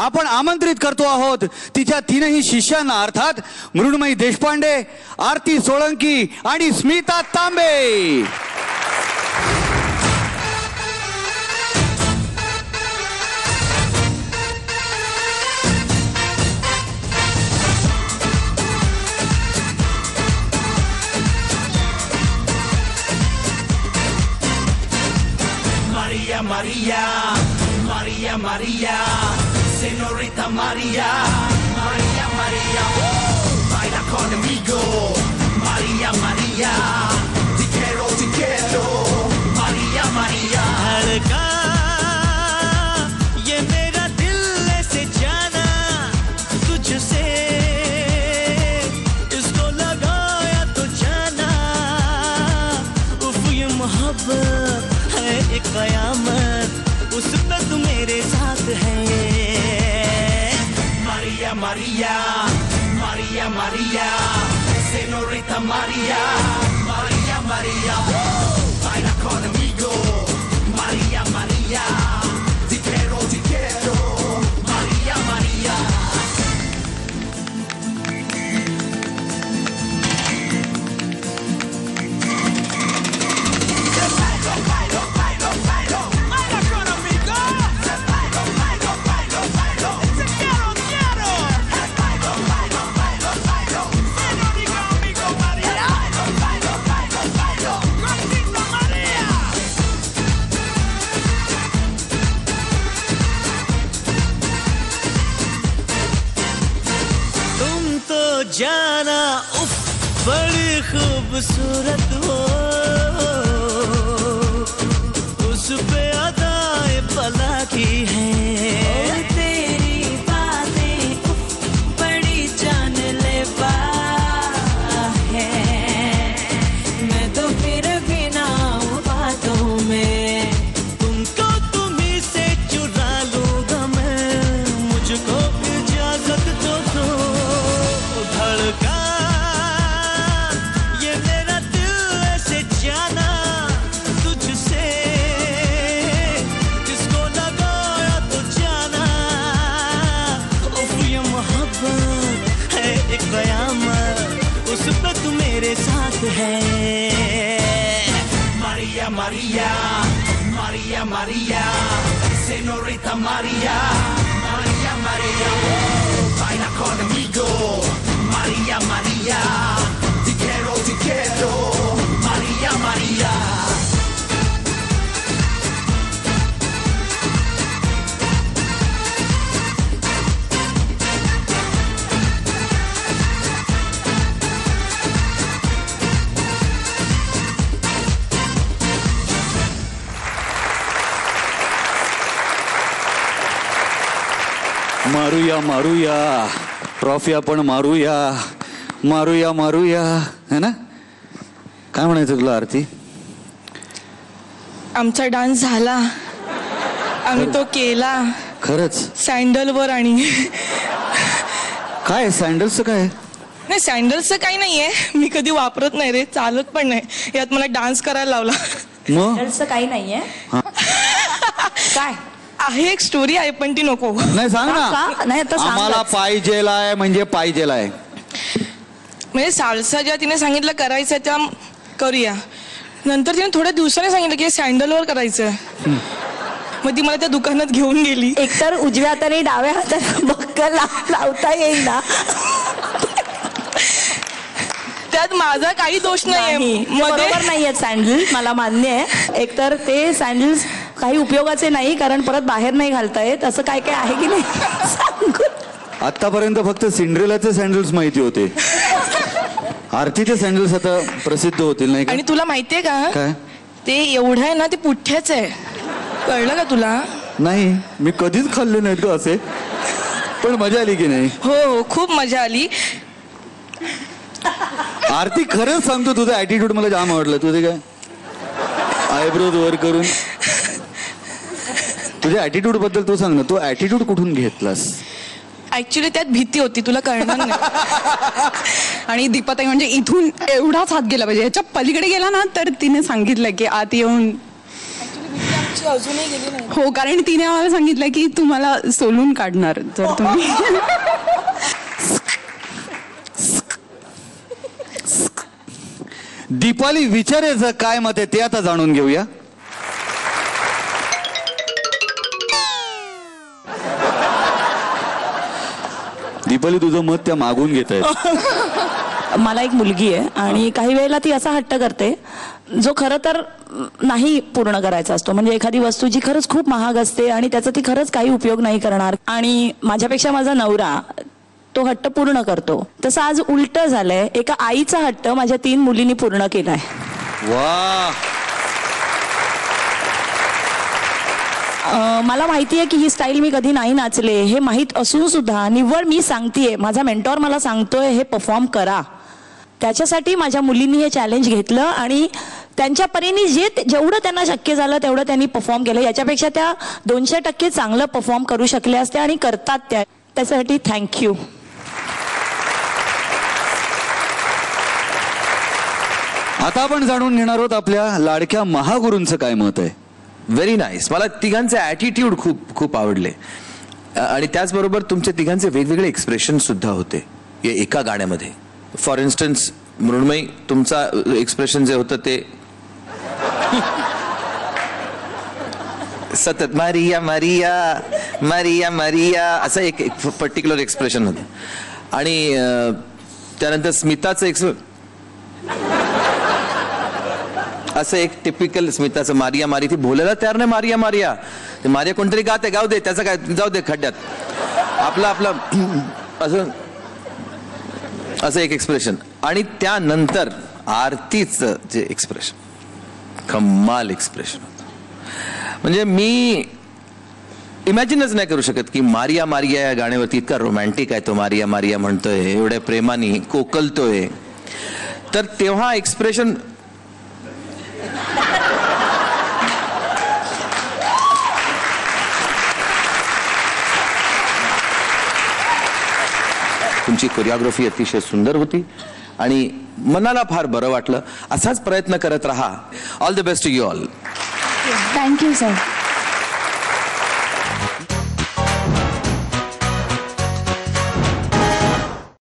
आपण आमंत्रित करतो आहोत तिच्या तीनही शिष्यांना, अर्थात मृण्मयी देशपांडे, आरती सोळंकी आणि स्मिता तांबे. Maria, Maria, Maria, Maria, Señorita Maria, Maria, Maria, baila conmigo, Maria, Maria, te quiero, Maria, Maria. धड़का ये मेरा दिल ऐसे जाना तुझसे, इसको लगाया तो जाना, उफ ये मोहब्बत है एक कयामत, उस पे तू मेरे साथ है. Maria, Maria, Maria, Maria, Señorita Maria, Maria, Maria, baila conmigo, Maria, Maria, te quiero, Maria, Maria. जाना उफ बड़ी खूबसूरत हो, उस पे अदाए भला की है, तेरी बातें बड़ी जानलेवा है, मैं तो फिर भी ना हूँ बातों में, तुमको तुम्ही से चुरा लूंगा मैं, मुझको इजाजत तो दो. धड़का ये मेरा दिल ऐसे जाना तुझसे, किसको लगाया तो जाना, उफ ये मोहब्बत है एक कयामत, उस पे तू मेरे साथ है. Maria, Maria, Maria, Maria, Señorita Maria, Maria, Maria, baila conmigo, Maria, Maria, te quiero, Maria, Maria. मारूया मारूया ट्रॉफी आपण मारूया मारूया मारूया, है ना? काय म्हणायचं तुला आरती? आमचा डान्स झाला, आम्ही तो केला खरंच? सँडलवर. आणि काय सँडल्सचं काय? नाही सँडल्सचं काही नाहीये, मी कधी वापरत नाही रे, चालत पण नाही, यात मला डान्स करायला लावला. मग काही नाहीये. काय आहे एक स्टोरी आहे पण ती नको. नाही सांग ना. नाही आता आम्हाला पाहिजेलाय म्हणजे पाहिजेलाय. म्हणजे साल्सा ज्या तिने सांगितलं करायचं त्या करूया, नंतर तिने थोड्या दिवसाने सांगितलं की सँडलवर करायचं, मग ती मला त्या दुकानात घेऊन गेली. एकतर उजव्या हाताने डाव्या हाताने बक्कल लावता येईल ना, त्यात माझा काही दोष नाहीये. बरोबर नाहीये सँडल, मला मान्य आहे. एकतर ते सँडल्स काही उपयोगाचे नाही, कारण परत बाहेर नाही घालता येत, असं काय काय आहे की नाही सांगू. आतापर्यंत फक्त सिंड्रेलाचे सँडल्स माहिती होते, आरतीचे सँडल्स आता प्रसिद्ध होतील नाही का? आणि तुला माहितीये का काय ते एवढं आहे ना, ते पुठ्ठ्याच आहे, कळलं का तुला? नाही मी कधीच खाल्ले नाहीत ग असे, पण मजा आली की नाही? हो खूप मजा आली. आरती खरंच सांगतो तुझा ऍटिट्यूड मला जाम आवडलं. तुझे काय आयब्रोज वर करून तुझ्या ऍटिट्यूड बद्दल तू सांग ना, तू ऍटिट्यूड कुठून घेतलास? ऍक्च्युली त्यात भीती होती, तुला कळणार नाही. आणि दीपाताई म्हणजे इथून एवढाच हात गेला पाहिजे, याच्या पलीकडे गेला ना तर तिने सांगितलं की आत येऊन अशी अजूनही गेली नाही. हो, कारण तिने आम्हाला सांगितलं की तुम्हाला सोलून काढणार जर तुम्ही. दीपाली विचारेचं काय मत आहे ते आता जाणून घेऊया. दीपाली तुझं मत त्या मागून घेत आहेत. मला एक मुलगी आहे आणि काही वेळेला ती असा हट्ट करते जो खरं तर नाही पूर्ण करायचा असतो. म्हणजे एखादी वस्तू जी खरंच खूप महाग असते आणि त्याचा ती खरंच काही उपयोग नाही करणार, आणि माझ्यापेक्षा माझा नवरा तो हट्ट पूर्ण करतो. तसं आज उलट झालंय. एका आईचा हट्ट माझ्या 3 मुलींनी पूर्ण केलाय. वा, मला माहिती आहे की ही स्टाईल मी कधी नाही नाचले हे माहीत असून सुद्धा निव्वळ मी सांगतेय, माझा मेंटॉर मला सांगतोय हे परफॉर्म करा. त्याच्यासाठी माझ्या मुलींनी हे चॅलेंज घेतलं आणि त्यांच्या परीने जेवढं त्यांना शक्य झालं तेवढं त्यांनी परफॉर्म केलं. याच्यापेक्षा त्या 200% चांगलं परफॉर्म करू शकल्या असत्या आणि करतात त्या. त्याच्यासाठी थँक्यू. आता आपण जाणून घेणार आहोत आपल्या लाडक्या महागुरूंचं काय मत आहे. Very nice. मला तिघांचे ॲटिट्यूड खूप खूप आवडले आणि त्याचबरोबर तुमच्या तिघांचे वेगवेगळे एक्सप्रेशन सुद्धा होते या एका गाण्यामध्ये. फॉर इन्स्टन्स मृण्मयी, तुमचा एक्सप्रेशन जे होतं ते सतत मारिया मारिया मारिया मारिया असं एक पर्टिक्युलर एक्सप्रेशन होतं. आणि त्यानंतर स्मिताचं असं एक टिपिकल स्मिताचं मारिया मारी. ती बोलायला तयार नाही मारिया मारिया. ते मारिया कोणतरी गाते, गाव दे, त्याचं काय, जाऊ दे खड्ड्यात. आपलं असं एक एक्सप्रेशन. आणि त्यानंतर आरतीचं जे एक्सप्रेशन, कमाल एक्सप्रेशन होतं. म्हणजे मी इमॅजिनच नाही करू शकत की मारिया मारिया या गाण्यावरती इतका रोमॅन्टिक आहे तो मारिया मारिया म्हणतोय, एवढ्या प्रेमाने कोकलतोय. तर तेव्हा एक्सप्रेशन तुमची कोरिओग्राफी अतिशय सुंदर होती आणि मनाला फार बरं वाटलं. असाच प्रयत्न करत राहा. All the best to you all. Thank you sir.